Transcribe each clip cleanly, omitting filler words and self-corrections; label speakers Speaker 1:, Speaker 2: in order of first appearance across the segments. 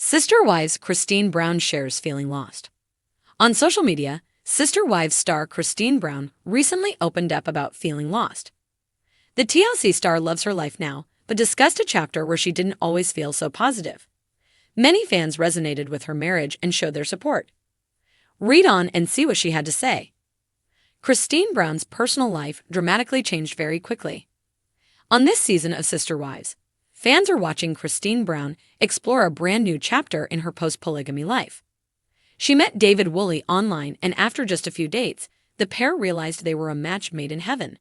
Speaker 1: Sister Wives Cristin Brown shares feeling lost. On social media, Sister Wives star Cristin Brown recently opened up about feeling lost. The TLC star loves her life now, but discussed a chapter where she didn't always feel so positive. Many fans resonated with her marriage and showed their support. Read on and see what she had to say. Cristin Brown's personal life dramatically changed very quickly. On this season of Sister Wives, fans are watching Cristin Brown explore a brand new chapter in her post-polygamy life. She met David Woolley online, and after just a few dates, the pair realized they were a match made in heaven.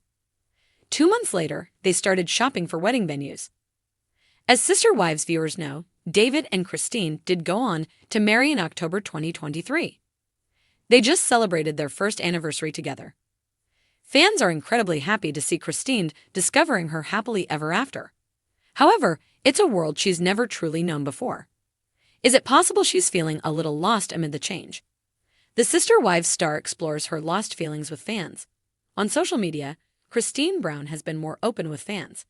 Speaker 1: 2 months later, they started shopping for wedding venues. As Sister Wives viewers know, David and Cristin did go on to marry in October 2023. They just celebrated their first anniversary together. Fans are incredibly happy to see Cristin discovering her happily ever after. However, it's a world she's never truly known before. Is it possible she's feeling a little lost amid the change? The Sister Wives star explores her lost feelings with fans. On social media, Cristin Brown has been more open with fans.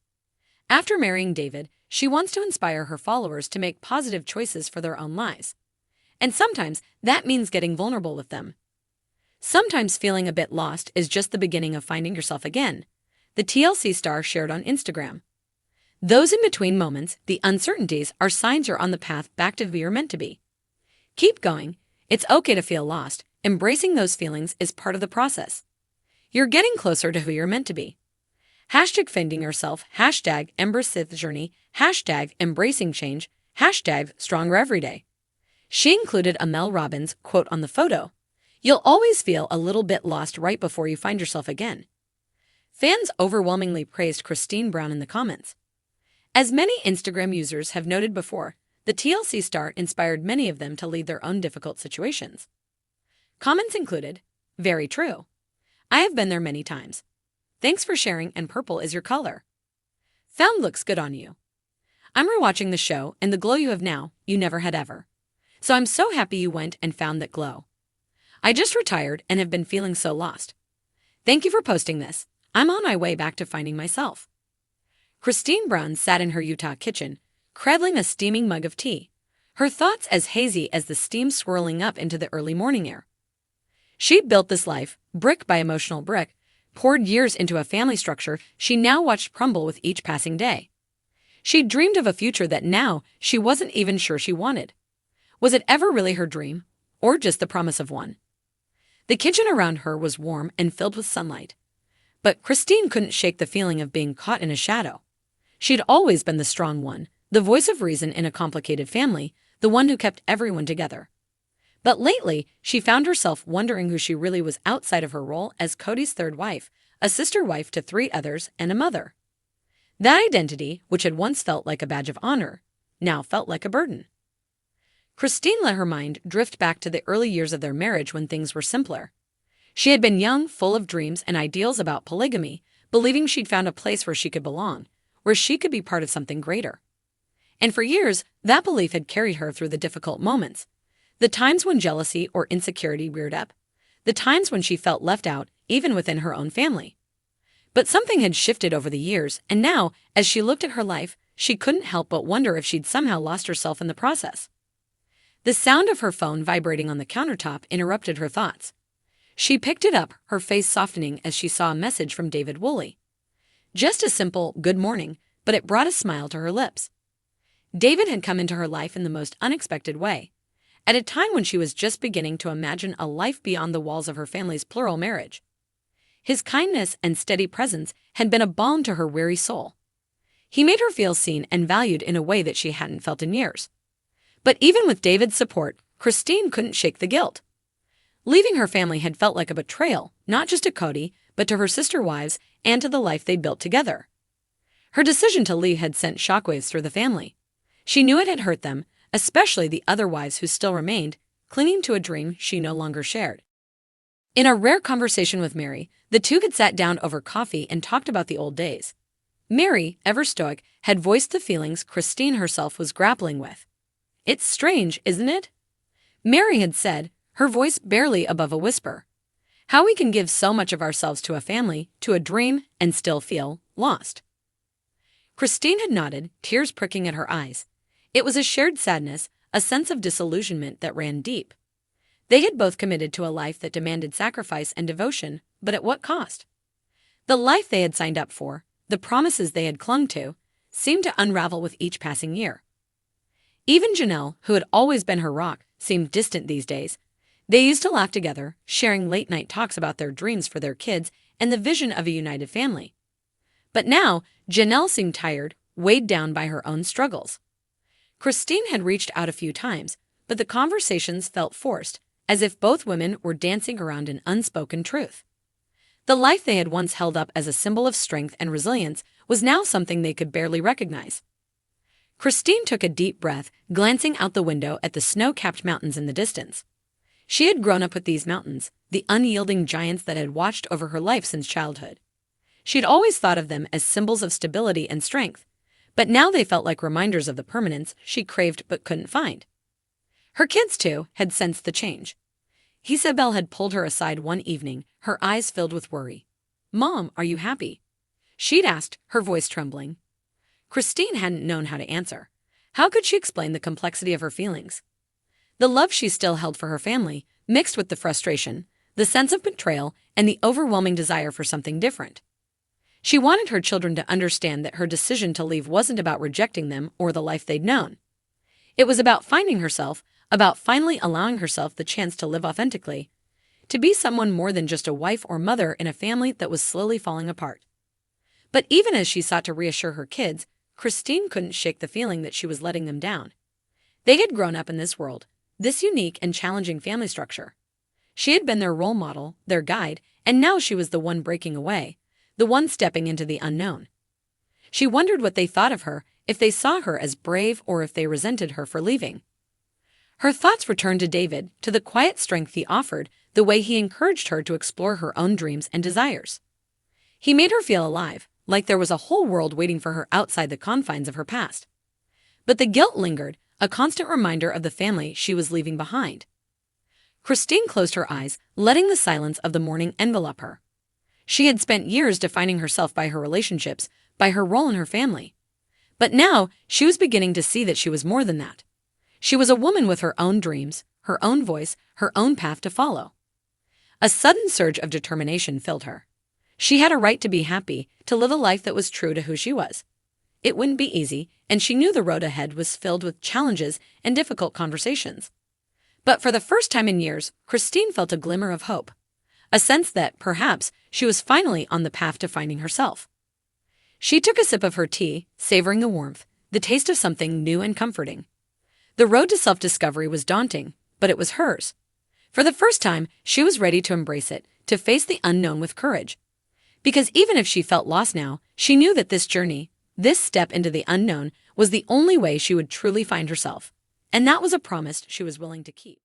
Speaker 1: After marrying David, she wants to inspire her followers to make positive choices for their own lives. And sometimes that means getting vulnerable with them. Sometimes feeling a bit lost is just the beginning of finding yourself again, the TLC star shared on Instagram. Those in-between moments, the uncertainties, are signs you're on the path back to who you're meant to be. Keep going. It's okay to feel lost. Embracing those feelings is part of the process. You're getting closer to who you're meant to be. Hashtag finding yourself, hashtag embrace the journey, hashtag embracing change, hashtag stronger every day. She included a Mel Robbins quote on the photo. You'll always feel a little bit lost right before you find yourself again. Fans overwhelmingly praised Cristin Brown in the comments. As many Instagram users have noted before, the TLC star inspired many of them to lead their own difficult situations. Comments included, "Very true. I have been there many times. Thanks for sharing, and purple is your color. Found looks good on you. I'm rewatching the show, and the glow you have now, you never had ever. So I'm so happy you went and found that glow. I just retired and have been feeling so lost. Thank you for posting this. I'm on my way back to finding myself." Cristin Brown sat in her Utah kitchen, cradling a steaming mug of tea, her thoughts as hazy as the steam swirling up into the early morning air. She'd built this life, brick by emotional brick, poured years into a family structure she now watched crumble with each passing day. She'd dreamed of a future that now she wasn't even sure she wanted. Was it ever really her dream, or just the promise of one? The kitchen around her was warm and filled with sunlight. But Cristin couldn't shake the feeling of being caught in a shadow. She'd always been the strong one, the voice of reason in a complicated family, the one who kept everyone together. But lately, she found herself wondering who she really was outside of her role as Cody's third wife, a sister wife to 3 others, and a mother. That identity, which had once felt like a badge of honor, now felt like a burden. Cristin let her mind drift back to the early years of their marriage when things were simpler. She had been young, full of dreams and ideals about polygamy, believing she'd found a place where she could belong, where she could be part of something greater. And for years, that belief had carried her through the difficult moments, the times when jealousy or insecurity reared up, the times when she felt left out, even within her own family. But something had shifted over the years, and now, as she looked at her life, she couldn't help but wonder if she'd somehow lost herself in the process. The sound of her phone vibrating on the countertop interrupted her thoughts. She picked it up, her face softening as she saw a message from David Woolley. Just a simple "good morning," but it brought a smile to her lips. David had come into her life in the most unexpected way, at a time when she was just beginning to imagine a life beyond the walls of her family's plural marriage. His kindness and steady presence had been a balm to her weary soul. He made her feel seen and valued in a way that she hadn't felt in years. But even with David's support, Cristin couldn't shake the guilt. Leaving her family had felt like a betrayal, not just to Cody, but to her sister wives and to the life they'd built together. Her decision to leave had sent shockwaves through the family. She knew it had hurt them, especially the other wives who still remained, clinging to a dream she no longer shared. In a rare conversation with Mary, the two had sat down over coffee and talked about the old days. Mary, ever stoic, had voiced the feelings Cristin herself was grappling with. "It's strange, isn't it?" Mary had said, her voice barely above a whisper. "How we can give so much of ourselves to a family, to a dream, and still feel lost." Cristin had nodded, tears pricking at her eyes. It was a shared sadness, a sense of disillusionment that ran deep. They had both committed to a life that demanded sacrifice and devotion, but at what cost? The life they had signed up for, the promises they had clung to, seemed to unravel with each passing year. Even Janelle, who had always been her rock, seemed distant these days. They used to laugh together, sharing late-night talks about their dreams for their kids and the vision of a united family. But now, Janelle seemed tired, weighed down by her own struggles. Cristin had reached out a few times, but the conversations felt forced, as if both women were dancing around an unspoken truth. The life they had once held up as a symbol of strength and resilience was now something they could barely recognize. Cristin took a deep breath, glancing out the window at the snow-capped mountains in the distance. She had grown up with these mountains, the unyielding giants that had watched over her life since childhood. She had always thought of them as symbols of stability and strength, but now they felt like reminders of the permanence she craved but couldn't find. Her kids, too, had sensed the change. Isabel had pulled her aside one evening, her eyes filled with worry. "Mom, are you happy?" She'd asked, her voice trembling. Cristin hadn't known how to answer. How could she explain the complexity of her feelings? The love she still held for her family, mixed with the frustration, the sense of betrayal, and the overwhelming desire for something different. She wanted her children to understand that her decision to leave wasn't about rejecting them or the life they'd known. It was about finding herself, about finally allowing herself the chance to live authentically, to be someone more than just a wife or mother in a family that was slowly falling apart. But even as she sought to reassure her kids, Cristin couldn't shake the feeling that she was letting them down. They had grown up in this world, this unique and challenging family structure. She had been their role model, their guide, and now she was the one breaking away, the one stepping into the unknown. She wondered what they thought of her, if they saw her as brave or if they resented her for leaving. Her thoughts returned to David, to the quiet strength he offered, the way he encouraged her to explore her own dreams and desires. He made her feel alive, like there was a whole world waiting for her outside the confines of her past. But the guilt lingered, a constant reminder of the family she was leaving behind. Cristin closed her eyes, letting the silence of the morning envelop her. She had spent years defining herself by her relationships, by her role in her family. But now, she was beginning to see that she was more than that. She was a woman with her own dreams, her own voice, her own path to follow. A sudden surge of determination filled her. She had a right to be happy, to live a life that was true to who she was. It wouldn't be easy, and she knew the road ahead was filled with challenges and difficult conversations. But for the first time in years, Cristin felt a glimmer of hope, a sense that, perhaps, she was finally on the path to finding herself. She took a sip of her tea, savoring the warmth, the taste of something new and comforting. The road to self-discovery was daunting, but it was hers. For the first time, she was ready to embrace it, to face the unknown with courage. Because even if she felt lost now, she knew that this journey, this step into the unknown, was the only way she would truly find herself. And that was a promise she was willing to keep.